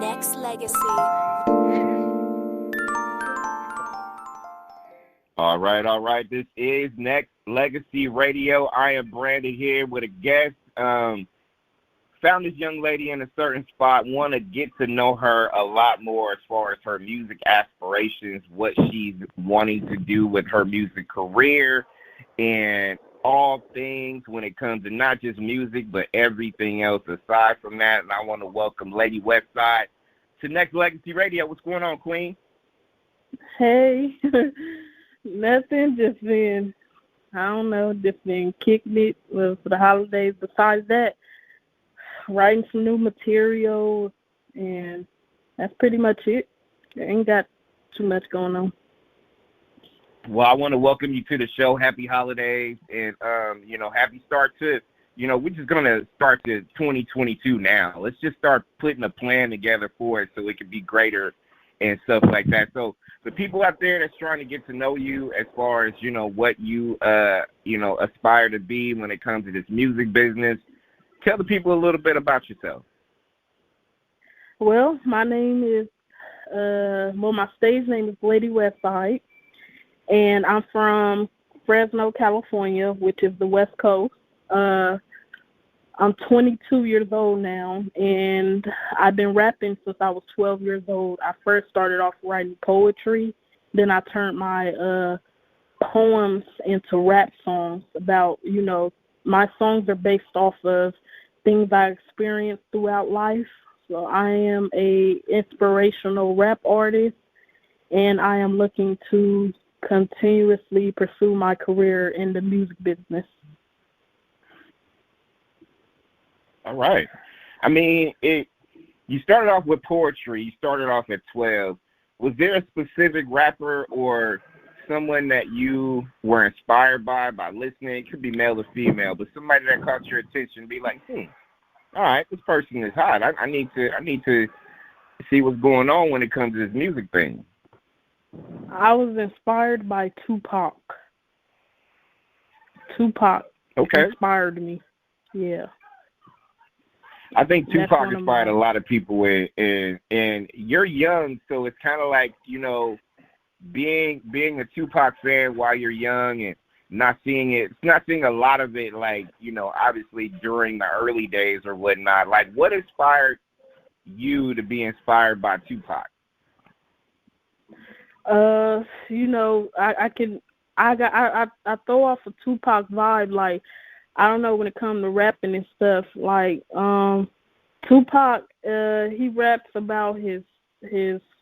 Nexxlegacy. All right, all right. This is Next Legacy Radio. I am Brandon here with a guest. Found this young lady in a certain spot. Want to get to know her a lot more as far as her music aspirations, what she's wanting to do with her music career, and all things when it comes to not just music, but everything else aside from that. And I want to welcome Lady Westside to Next Legacy Radio. What's going on, Queen? Hey, nothing, just been, just been kicking it for the holidays. Besides that, writing some new material, and that's pretty much it. I ain't got too much going on. Well, I want to welcome you to the show. Happy holidays, and, happy start to, we're just going to start to 2022 now. Let's just start putting a plan together for it so it can be greater and stuff like that. So the people out there that's trying to get to know you as far as, what you, aspire to be when it comes to this music business, tell the people a little bit about yourself. Well, my name is, my stage name is Lady Westside, and I'm from Fresno, California, which is the West Coast. I'm 22 years old now, and I've been rapping since I was 12 years old. I first started off writing poetry. Then I turned my poems into rap songs about, my songs are based off of things I experienced throughout life. So I am a inspirational rap artist, and I am looking to continuously pursue my career in the music business. All right. I mean, you started off with poetry. You started off at 12. Was there a specific rapper or someone that you were inspired by listening? It could be male or female, but somebody that caught your attention, be like, all right, this person is hot. I need to see what's going on when it comes to this music thing. I was inspired by Tupac. Tupac inspired me. Yeah. I think Tupac inspired a lot of people, and you're young, so it's kind of like, being a Tupac fan while you're young and not seeing a lot of it, like, obviously during the early days or whatnot. Like, what inspired you to be inspired by Tupac? I throw off a Tupac vibe. Like, I don't know, when it comes to rapping and stuff. Like, Tupac, he raps about his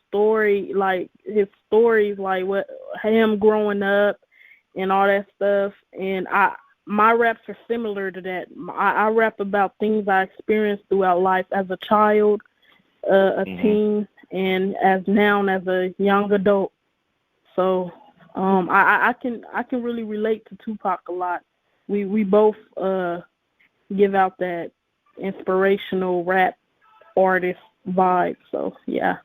story, like his stories, like what him growing up and all that stuff. And my raps are similar to that. I rap about things I experienced throughout life as a child, a teen, and as a young adult. So I can really relate to Tupac a lot. We both give out that inspirational rap artist vibe. So yeah.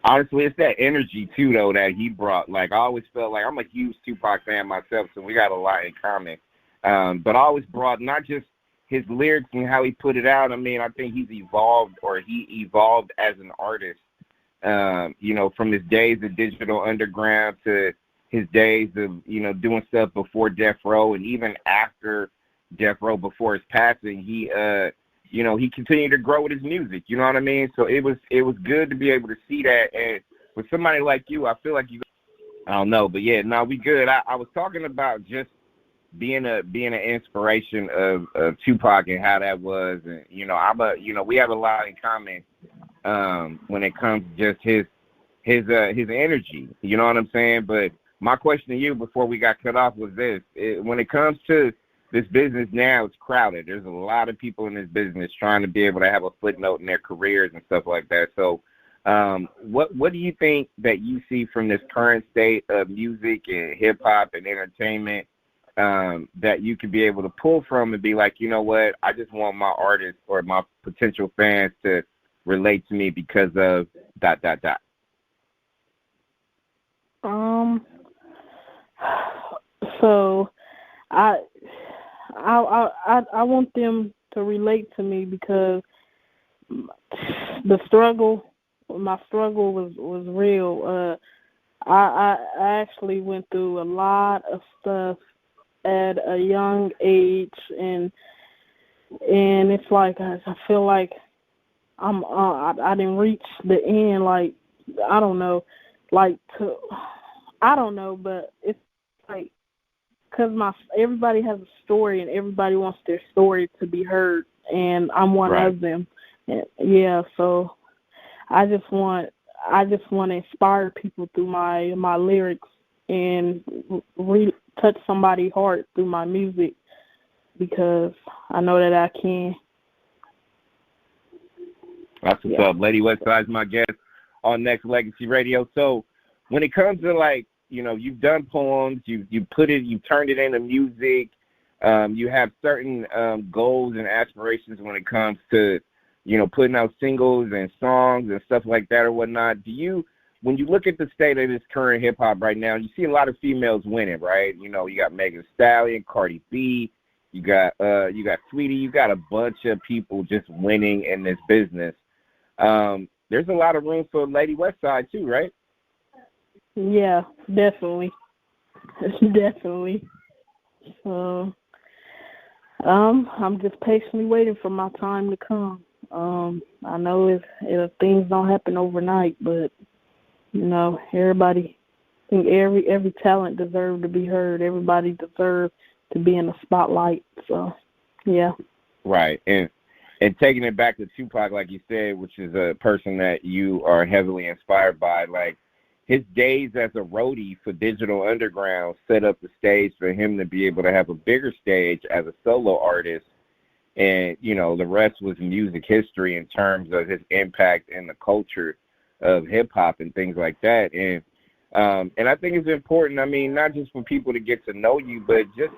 Honestly, it's that energy too, though, that he brought. Like, I always felt like I'm a huge Tupac fan myself, so we got a lot in common. But I always brought not just his lyrics and how he put it out. I mean, I think he evolved as an artist. From his days of Digital Underground to his days of, doing stuff before Death Row, and even after Death Row, before his passing, he continued to grow with his music. You know what I mean? So it was good to be able to see that. And with somebody like you, I feel like I don't know, but yeah, no, we good. I was talking about just being an inspiration of Tupac and how that was, and we have a lot in common when it comes to just his energy. You know what I'm saying? But my question to you before we got cut off was this: when it comes to this business now, it's crowded. There's a lot of people in this business trying to be able to have a footnote in their careers and stuff like that. So what do you think that you see from this current state of music and hip-hop and entertainment that you could be able to pull from and be like, you know what, I just want my artists or my potential fans to relate to me because of ... So I want them to relate to me because the struggle, my struggle was real. I actually went through a lot of stuff at a young age, and it's like I feel like I didn't reach the end. Like I don't know, I don't know, but it's like because everybody has a story and everybody wants their story to be heard, and I'm one of them. And, yeah, so I just want to inspire people through my lyrics and touch somebody's heart through my music, because I know that I can. That's what's up. Lady Westside's my guest on Nexxlegacy Radio. So when it comes to, like, you know, you've done poems, you turned it into music, you have certain goals and aspirations when it comes to, you know, putting out singles and songs and stuff like that or whatnot. When you look at the state of this current hip hop right now, you see a lot of females winning, right? You know, you got Megan Thee Stallion, Cardi B, you got Sweetie, you got a bunch of people just winning in this business. There's a lot of room for Lady Westside too, right? Yeah, definitely. Definitely. So I'm just patiently waiting for my time to come. I know if things don't happen overnight, but you know, everybody, I think every talent deserves to be heard. Everybody deserves to be in the spotlight. So, yeah. Right, and taking it back to Tupac, like you said, which is a person that you are heavily inspired by, like his days as a roadie for Digital Underground set up the stage for him to be able to have a bigger stage as a solo artist. And, you know, the rest was music history in terms of his impact in the culture of hip-hop and things like that. And I think it's important, I mean, not just for people to get to know you, but just,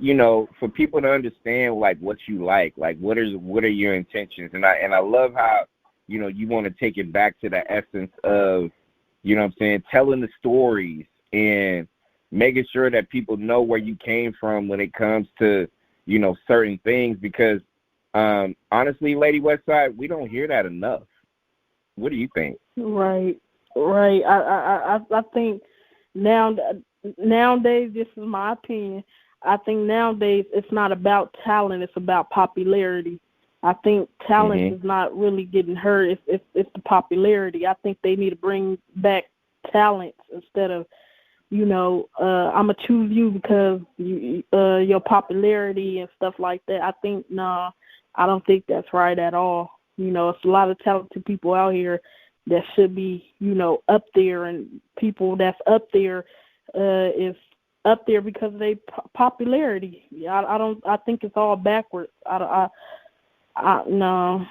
you know, for people to understand, like, what you like what are your intentions. And I love how, you know, you want to take it back to the essence of, you know what I'm saying, telling the stories and making sure that people know where you came from when it comes to, you know, certain things, because honestly, Lady Westside, we don't hear that enough. What do you think? Right. I think nowadays, this is my opinion, I think nowadays it's not about talent, it's about popularity. I think talent is not really getting heard. It's the popularity. I think they need to bring back talent instead of, you know, I'm going to choose you because your popularity and stuff like that. I think, no, I don't think that's right at all. You know, it's a lot of talented people out here that should be, you know, up there, and people that's up there is up there because of their popularity. I think it's all backwards. No.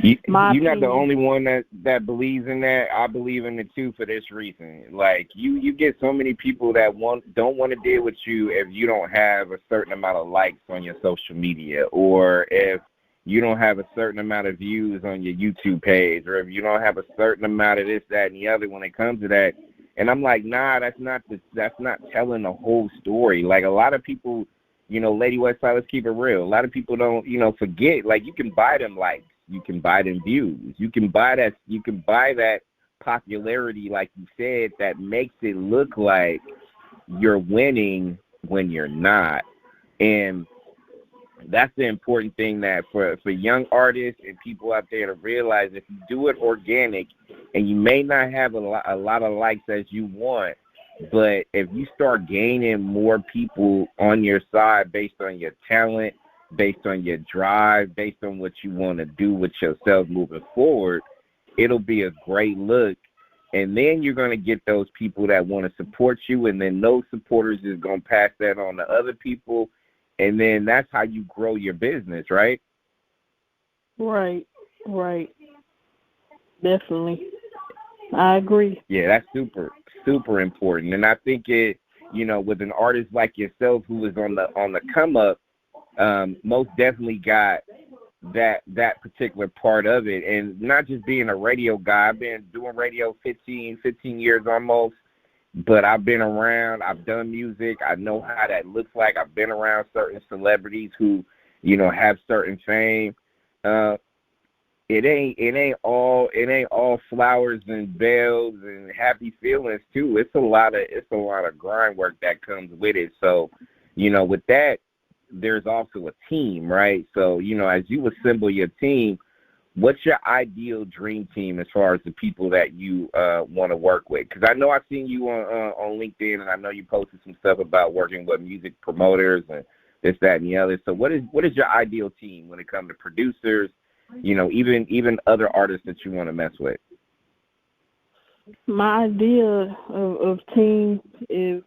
You're not the only one that believes in that. I believe in it too for this reason. Like you get so many people that don't want to deal with you if you don't have a certain amount of likes on your social media, or if you don't have a certain amount of views on your YouTube page, or if you don't have a certain amount of this, that, and the other when it comes to that. And I'm like, nah, that's not telling the whole story. Like a lot of people, you know, Lady Westside, let's keep it real. A lot of people don't, you know, forget, like you can buy them likes, you can buy them views, you can buy that popularity, like you said, that makes it look like you're winning when you're not. And that's the important thing, that for young artists and people out there to realize, if you do it organic, and you may not have a lot of likes as you want, but if you start gaining more people on your side based on your talent, based on your drive, based on what you want to do with yourself moving forward, it'll be a great look. And then you're going to get those people that want to support you, and then those supporters is going to pass that on to other people, and then that's how you grow your business, right? Right. Definitely. I agree. Yeah, that's super important. And I think it, you know, with an artist like yourself who is on the come up, most definitely got that particular part of it. And not just being a radio guy. I've been doing radio 15 years almost, but I've been around, I've done music, I know how that looks like. I've been around certain celebrities who, you know, have certain fame. it ain't all flowers and bells and happy feelings too. It's a lot of grind work that comes with it. So, with that, there's also a team, right? So, as you assemble your team, what's your ideal dream team as far as the people that you want to work with? Because I know I've seen you on LinkedIn, and I know you posted some stuff about working with music promoters and this, that, and the other. So what is your ideal team when it comes to producers, even other artists that you want to mess with? My idea of team is,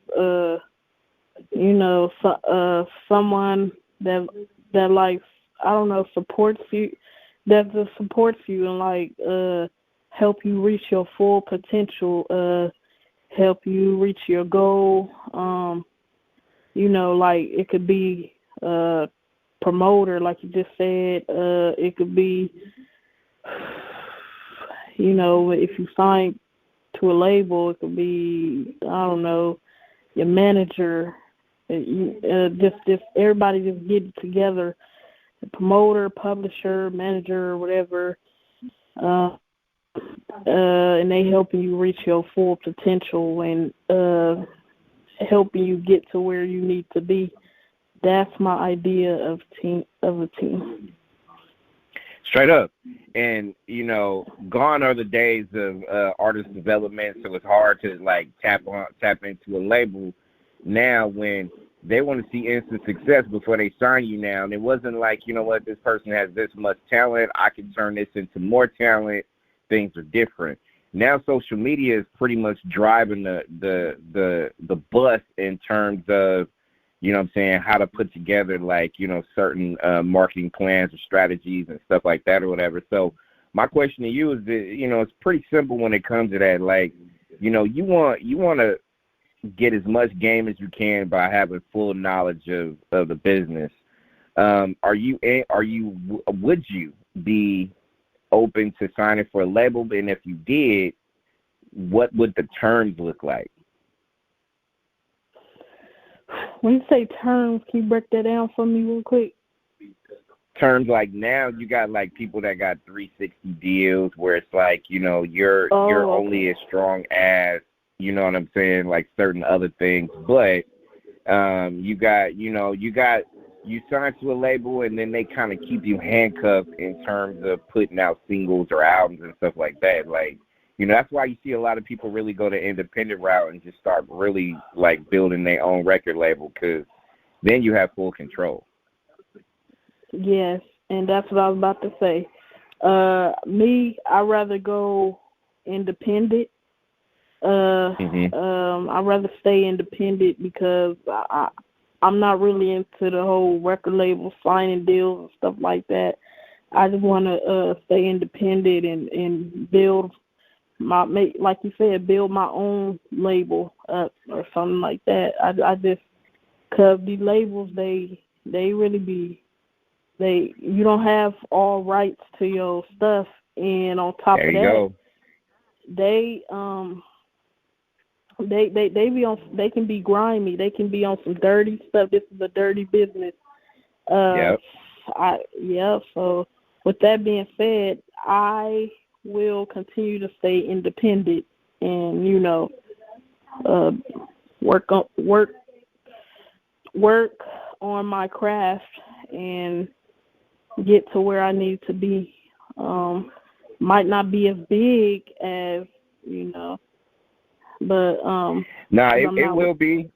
someone that likes, I don't know, supports you, that just supports you and help you reach your full potential, help you reach your goal. It could be a promoter, like you just said. It could be, if you sign to a label, it could be, I don't know, your manager. Just everybody just get together, promoter, publisher, manager, whatever, and they helping you reach your full potential and helping you get to where you need to be. That's my idea of a team. Straight up. And, gone are the days of artist development, so it's hard to tap into a label now when they want to see instant success before they sign you now. And it wasn't like, this person has this much talent, I can turn this into more talent. Things are different. Now social media is pretty much driving the bus in terms of, how to put together certain marketing plans or strategies and stuff like that or whatever. So my question to you is that, it's pretty simple when it comes to that. You want to get as much game as you can by having full knowledge of the business. Would you be open to signing for a label? And if you did, what would the terms look like? When you say terms, can you break that down for me real quick? Terms now you got people that got 360 deals where it's you're only as strong as, you know what I'm saying, certain other things. But you sign to a label and then they kind of keep you handcuffed in terms of putting out singles or albums and stuff like that. That's why you see a lot of people really go the independent route and just start really building their own record label, because then you have full control. Yes, and that's what I was about to say. I'd rather go independent. I'd rather stay independent because I'm not really into the whole record label signing deals and stuff like that. I just want to stay independent and build like you said, build my own label up or something like that. I just, cause these labels, they really be, you don't have all rights to your stuff, and on top of that, they can be grimy. They can be on some dirty stuff. This is a dirty business. So with that being said, I will continue to stay independent and work on my craft and get to where I need to be. Might not be as big as but it will be.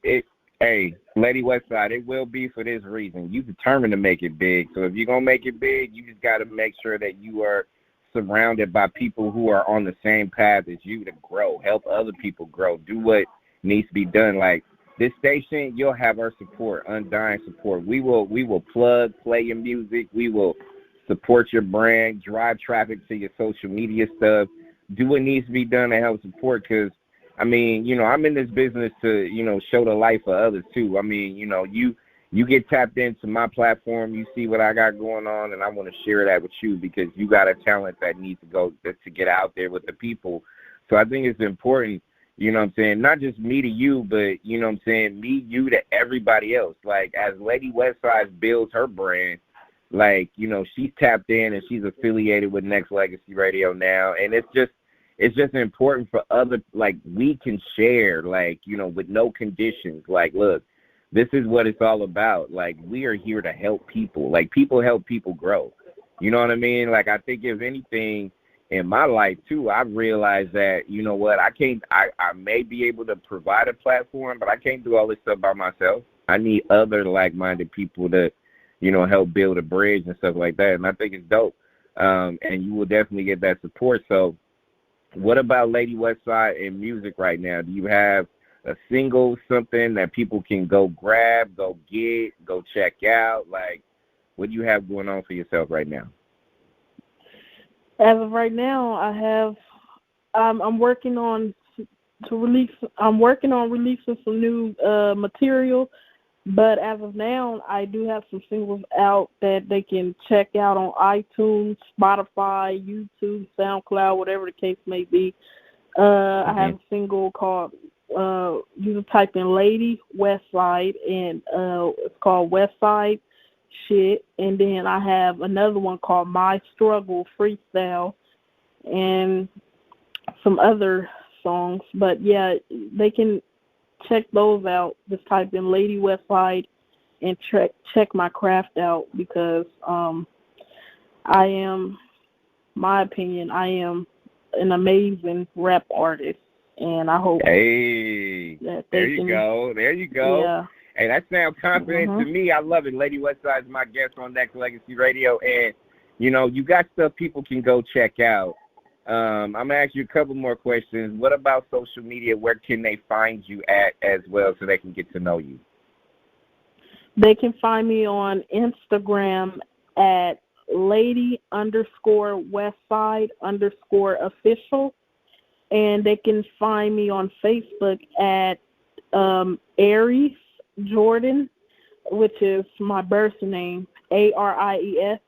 Hey, Lady Westside, it will be for this reason. You determined to make it big. So if you're gonna make it big, you just got to make sure that you are surrounded by people who are on the same path as you to grow, help other people grow, do what needs to be done. This station, you'll have our support, undying support. We will plug, play your music. We will support your brand, drive traffic to your social media stuff, do what needs to be done to help support. Because, I'm in this business to, show the life of others too. You get tapped into my platform, you see what I got going on, and I want to share that with you because you got a talent that needs to get out there with the people. So I think it's important, not just me to you, but, me, you to everybody else. As Lady Westside builds her brand, like, you know, she's tapped in and she's affiliated with Nexxlegacy Radio now, and it's just important for other, like, we can share, like, you know, with no conditions. Like, look, this is what it's all about. Like, we are here to help people. Like, people help people grow. You know what I mean? Like, I think if anything in my life too, I've realized that, you know what, I may be able to provide a platform, but I can't do all this stuff by myself. I need other like-minded people to, you know, help build a bridge and stuff like that. And I think it's dope. And you will definitely get that support. So what about Lady Westside in music right now? Do you have a single, something that people can go grab, go get, go check out? Like, what do you have going on for yourself right now? As of right now, I'm working on releasing some new material, but as of now, I do have some singles out that they can check out on iTunes, Spotify, YouTube, SoundCloud, whatever the case may be. I have a single called, you can type in Lady Westside, and it's called Westside Shit. And then I have another one called My Struggle Freestyle, and some other songs. But yeah, they can check those out. Just type in Lady Westside and check my craft out, because I am, my opinion, I am an amazing rap artist, and I hope that they there you go. Yeah. Hey, that sounds confident to me. I love it. Lady Westside is my guest on Nexxlegacy Radio, and, you know, you got stuff people can go check out. I'm going to ask you a couple more questions. What about social media? Where can they find you at as well so they can get to know you? They can find me on Instagram at lady_Westside_official, and they can find me on Facebook at Aries Jordan, which is my birth name, Aries,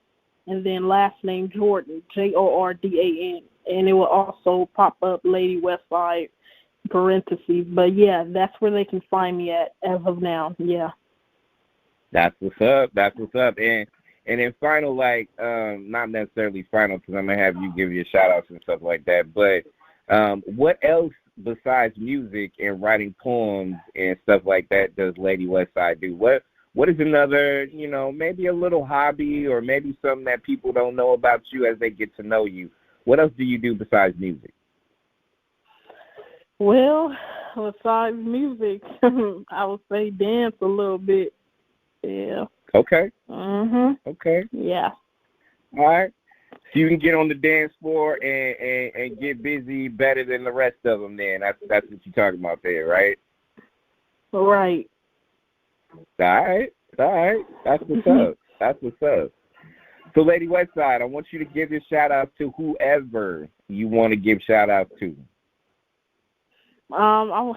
and then last name Jordan, Jordan, and it will also pop up Lady Westside parentheses. But yeah, that's where they can find me at as of now. Yeah. That's what's up. And then final, like, not necessarily final, because I'm gonna have you give your shout outs and stuff like that, but what else besides music and writing poems and stuff like that does Lady Westside do? What is another, you know, maybe a little hobby, or maybe something that people don't know about you as they get to know you? What else do you do besides music? Well, besides music, I would say dance a little bit. Yeah. Okay. Okay. Yeah. All right. So you can get on the dance floor and get busy better than the rest of them then. That's what you're talking about there, right? Right. All right. That's what's up. So, Lady Westside, I want you to give your shout-out to whoever you want to give shout-out to. I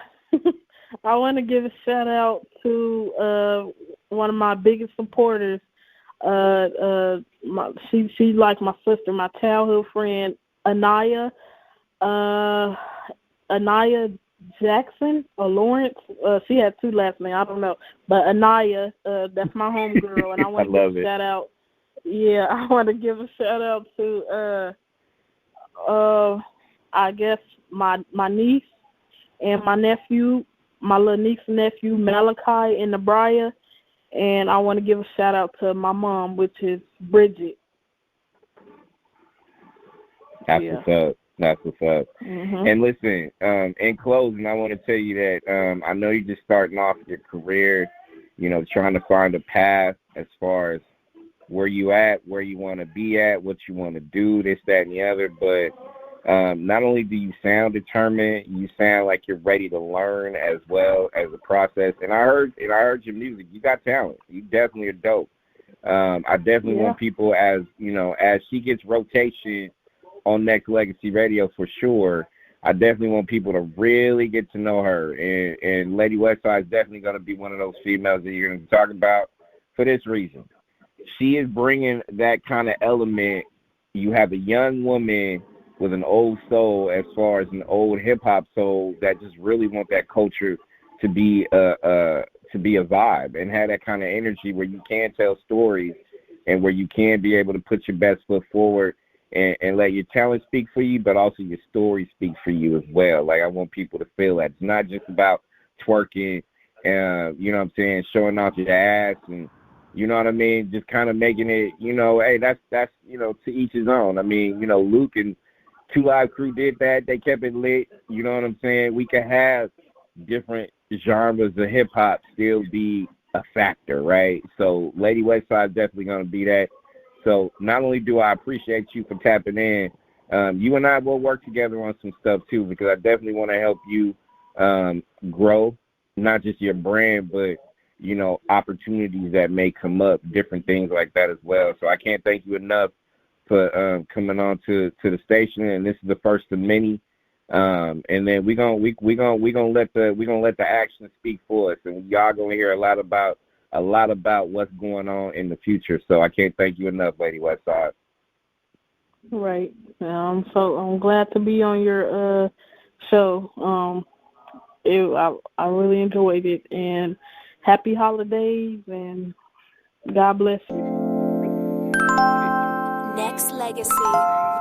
want to give a shout-out to one of my biggest supporters. She's like my sister, my childhood friend, Anaya Jackson or Lawrence. She had two last names, I don't know. But Anaya, that's my homegirl, and I want to give a shout out. Yeah, I want to give a shout out to I guess my niece and my nephew, my little niece and nephew, Malachi and Nabria. And I want to give a shout out to my mom, which is Bridget. That's what's up. And listen, in closing, I want to tell you that I know you're just starting off your career, you know, trying to find a path as far as where you at, where you want to be at, what you want to do, this, that, and the other. But not only do you sound determined, you sound like you're ready to learn as well as the process. And I heard your music. You got talent. You definitely are dope. I definitely want people, as you know, as she gets rotation on Nexxlegacy Radio for sure, I definitely want people to really get to know her. And Lady Westside is definitely going to be one of those females that you're going to talk about for this reason. She is bringing that kind of element. You have a young woman with an old soul, as far as an old hip-hop soul, that just really want that culture to be a vibe and have that kind of energy where you can tell stories and where you can be able to put your best foot forward and let your talent speak for you, but also your story speak for you as well. Like, I want people to feel that it's not just about twerking, you know what I'm saying, showing off your ass and, you know what I mean, just kind of making it, you know, hey, that's you know, to each his own. I mean, you know, Luke and 2 Live Crew did that. They kept it lit. You know what I'm saying? We could have different genres of hip-hop still be a factor, right? So Lady Westside is definitely going to be that. So not only do I appreciate you for tapping in, you and I will work together on some stuff too, because I definitely want to help you grow, not just your brand, but, you know, opportunities that may come up, different things like that as well. So I can't thank you enough for coming on to the station, and this is the first of many. And then we're gonna let the action speak for us, and y'all gonna hear a lot about what's going on in the future. So I can't thank you enough, Lady Westside. Right. So I'm glad to be on your show. I really enjoyed it, and happy holidays, and God bless you. Nexxlegacy.